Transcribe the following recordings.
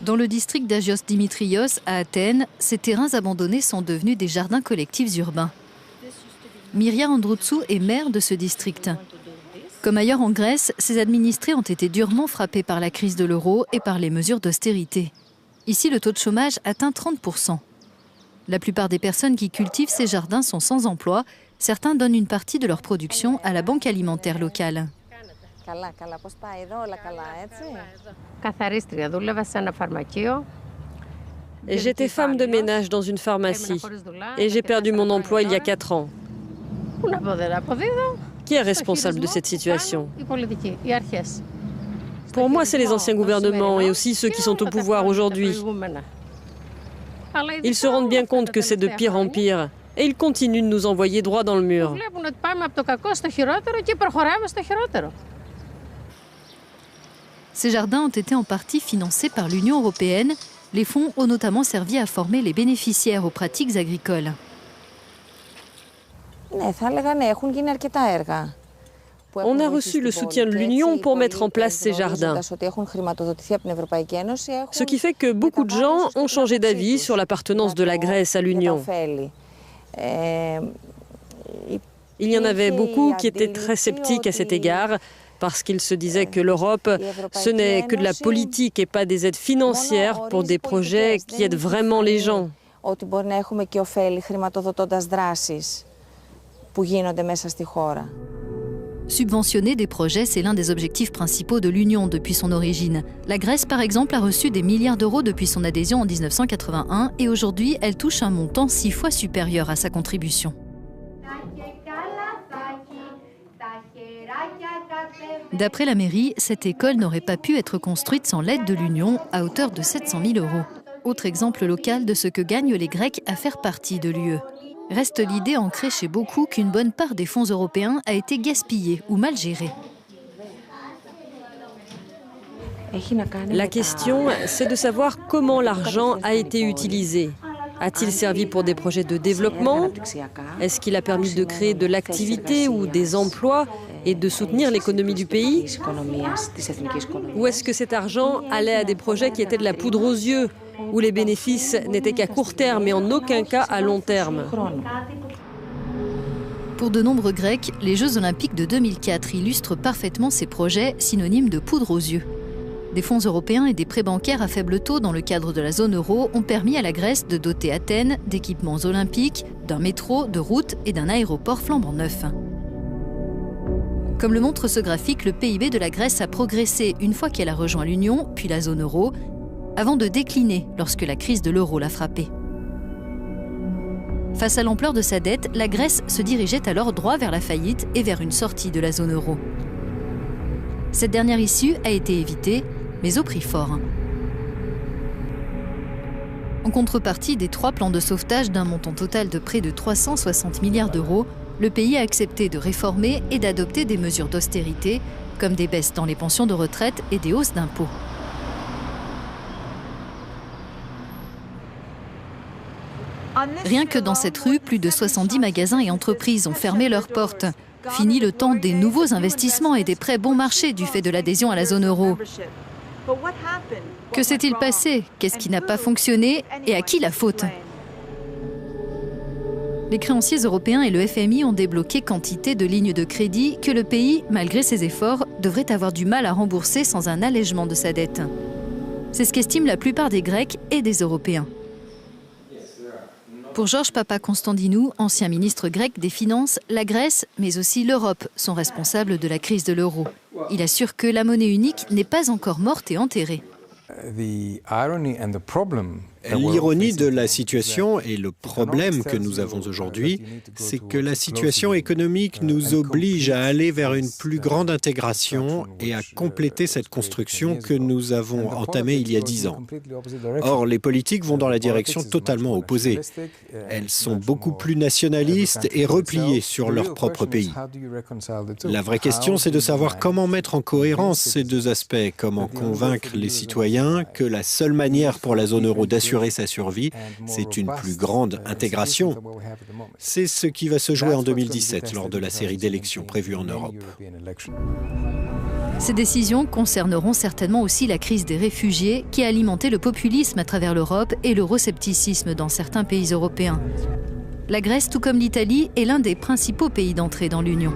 Dans le district d'Agios Dimitrios, à Athènes, ces terrains abandonnés sont devenus des jardins collectifs urbains. Miria Androutsou est maire de ce district. Comme ailleurs en Grèce, ses administrés ont été durement frappés par la crise de l'euro et par les mesures d'austérité. Ici, le taux de chômage atteint 30%. La plupart des personnes qui cultivent ces jardins sont sans emploi. Certains donnent une partie de leur production à la banque alimentaire locale. J'étais femme de ménage dans une pharmacie et j'ai perdu mon emploi il y a 4 ans. Qui est responsable de cette situation? Pour moi, c'est les anciens gouvernements et aussi ceux qui sont au pouvoir aujourd'hui. Ils se rendent bien compte que c'est de pire en pire et ils continuent de nous envoyer droit dans le mur. Ces jardins ont été en partie financés par l'Union européenne. Les fonds ont notamment servi à former les bénéficiaires aux pratiques agricoles. On a reçu le soutien de l'Union pour mettre en place ces jardins. Ce qui fait que beaucoup de gens ont changé d'avis sur l'appartenance de la Grèce à l'Union. Il y en avait beaucoup qui étaient très sceptiques à cet égard, parce qu'ils se disaient que l'Europe, ce n'est que de la politique et pas des aides financières pour des projets qui aident vraiment les gens. Subventionner des projets, c'est l'un des objectifs principaux de l'Union depuis son origine. La Grèce, par exemple, a reçu des milliards d'euros depuis son adhésion en 1981 et aujourd'hui, elle touche un montant 6 fois supérieur à sa contribution. D'après la mairie, cette école n'aurait pas pu être construite sans l'aide de l'Union à hauteur de 700 000 euros. Autre exemple local de ce que gagnent les Grecs à faire partie de l'UE. Reste l'idée ancrée chez beaucoup qu'une bonne part des fonds européens a été gaspillée ou mal gérée. La question, c'est de savoir comment l'argent a été utilisé. A-t-il servi pour des projets de développement? Est-ce qu'il a permis de créer de l'activité ou des emplois et de soutenir l'économie du pays? Ou est-ce que cet argent allait à des projets qui étaient de la poudre aux yeux, où les bénéfices n'étaient qu'à court terme et en aucun cas à long terme? Pour de nombreux Grecs, les Jeux Olympiques de 2004 illustrent parfaitement ces projets synonymes de poudre aux yeux. Des fonds européens et des prêts bancaires à faible taux dans le cadre de la zone euro ont permis à la Grèce de doter Athènes d'équipements olympiques, d'un métro, de routes et d'un aéroport flambant neuf. Comme le montre ce graphique, le PIB de la Grèce a progressé une fois qu'elle a rejoint l'Union, puis la zone euro, avant de décliner lorsque la crise de l'euro l'a frappée. Face à l'ampleur de sa dette, la Grèce se dirigeait alors droit vers la faillite et vers une sortie de la zone euro. Cette dernière issue a été évitée, mais au prix fort. En contrepartie des 3 plans de sauvetage d'un montant total de près de 360 milliards d'euros, le pays a accepté de réformer et d'adopter des mesures d'austérité, comme des baisses dans les pensions de retraite et des hausses d'impôts. Rien que dans cette rue, plus de 70 magasins et entreprises ont fermé leurs portes. Fini le temps des nouveaux investissements et des prêts bon marché du fait de l'adhésion à la zone euro. Que s'est-il passé? Qu'est-ce qui n'a pas fonctionné? Et à qui la faute? Les créanciers européens et le FMI ont débloqué quantité de lignes de crédit que le pays, malgré ses efforts, devrait avoir du mal à rembourser sans un allègement de sa dette. C'est ce qu'estiment la plupart des Grecs et des Européens. Pour Georges Papakonstantinou, ancien ministre grec des Finances, la Grèce, mais aussi l'Europe, sont responsables de la crise de l'euro. Il assure que la monnaie unique n'est pas encore morte et enterrée. L'ironie de la situation et le problème que nous avons aujourd'hui, c'est que la situation économique nous oblige à aller vers une plus grande intégration et à compléter cette construction que nous avons entamée il y a 10 ans. Or, les politiques vont dans la direction totalement opposée. Elles sont beaucoup plus nationalistes et repliées sur leur propre pays. La vraie question, c'est de savoir comment mettre en cohérence ces deux aspects, comment convaincre les citoyens que la seule manière pour la zone euro d'assurer sa survie, c'est une plus grande intégration. C'est ce qui va se jouer en 2017 lors de la série d'élections prévues en Europe. Ces décisions concerneront certainement aussi la crise des réfugiés qui a alimenté le populisme à travers l'Europe et l'euroscepticisme dans certains pays européens. La Grèce, tout comme l'Italie, est l'un des principaux pays d'entrée dans l'Union.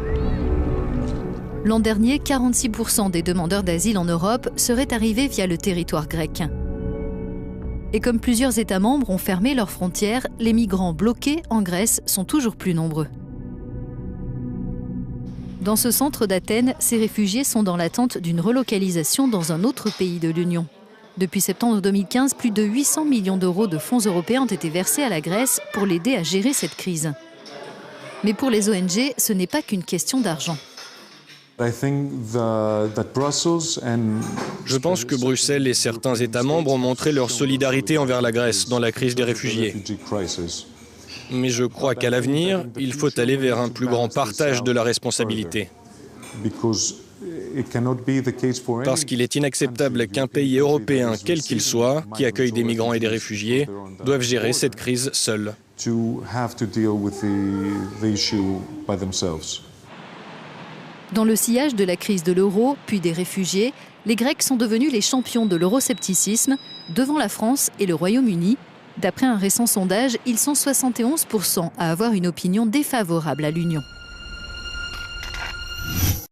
L'an dernier, 46% des demandeurs d'asile en Europe seraient arrivés via le territoire grec. Et comme plusieurs États membres ont fermé leurs frontières, les migrants bloqués en Grèce sont toujours plus nombreux. Dans ce centre d'Athènes, ces réfugiés sont dans l'attente d'une relocalisation dans un autre pays de l'Union. Depuis septembre 2015, plus de 800 millions d'euros de fonds européens ont été versés à la Grèce pour l'aider à gérer cette crise. Mais pour les ONG, ce n'est pas qu'une question d'argent. Je pense que Bruxelles et certains États membres ont montré leur solidarité envers la Grèce dans la crise des réfugiés. Mais je crois qu'à l'avenir, il faut aller vers un plus grand partage de la responsabilité. Parce qu'il est inacceptable qu'un pays européen, quel qu'il soit, qui accueille des migrants et des réfugiés, doive gérer cette crise seul. Dans le sillage de la crise de l'euro, puis des réfugiés, les Grecs sont devenus les champions de l'euroscepticisme devant la France et le Royaume-Uni. D'après un récent sondage, ils sont 71% à avoir une opinion défavorable à l'Union.